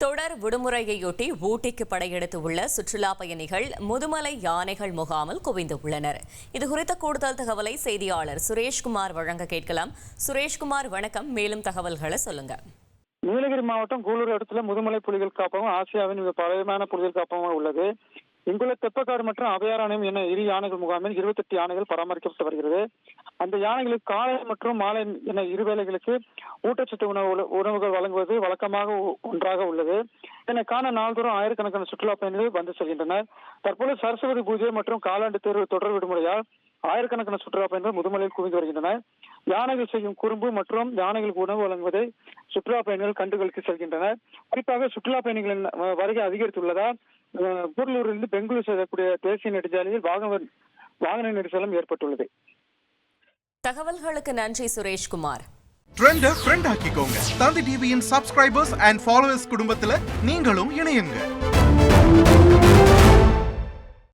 தொடர் விடுமுறையொட்டி ஊட்டிக்கு படையெடுத்து உள்ள சுற்றுலா பயணிகள் முதுமலை யானைகள் முகாமில் குவிந்துள்ளனர். இதுகுறித்த கூடுதல் தகவலை செய்தியாளர் சுரேஷ்குமார் வழங்க கேட்கலாம். சுரேஷ்குமார், வணக்கம். மேலும் தகவல்களை சொல்லுங்க. நீலகிரி மாவட்டம் கூலூர் இடத்துல முதுமலை புலிகள் காப்பகம் ஆசியாவின் மிக பழமையான புலிகள் காப்பகமாக உள்ளது. இங்குள்ள தெப்பக்காடு மற்றும் அபயாரண்யம் என இரு யானைகள் முகாமில் 28 யானைகள் பராமரிக்கப்பட்டு வருகிறது. அந்த யானைகளுக்கு காலை மற்றும் மாலை என இரு வேளைகளுக்கு ஊட்டச்சத்து உணவுகள் வழங்குவது வழக்கமாக ஒன்றாக உள்ளது. இதனை காண நாள்தோறும் ஆயிரக்கணக்கான சுற்றுலா பயணிகள் வந்து செல்கின்றனர். தற்போது சரஸ்வதி பூஜை மற்றும் காலாண்டு தேர்வு தொடர் விடுமுறையால் ஆயிரக்கணக்கான சுற்றுலா பயணிகள் முதுமலையில் குவிந்து வருகின்றனர். யானைகள் செய்யும் குறும்பு மற்றும் யானைகளுக்கு உணவு வழங்குவதை சுற்றுலா பயணிகள் கண்டுகளித்து செல்கின்றனர். குறிப்பாக சுற்றுலா பயணிகளின் வருகை அதிகரித்துள்ளதால் கூடலூரிலிருந்து பெங்களூரு செல்லக்கூடிய தேசிய நெடுஞ்சாலையில் வாகன நெரிசலும் ஏற்பட்டுள்ளது. தகவல்களுக்கு நன்றி சுரேஷ்குமார். ட்ரெண்டை ஃப்ரெண்ட் ஆக்கிக்கோங்க. தந்தி டிவியின் சப்ஸ்கிரைபர்ஸ் அண்ட் ஃபாலோவர்ஸ் குடும்பத்துல நீங்களும் இணையுங்க.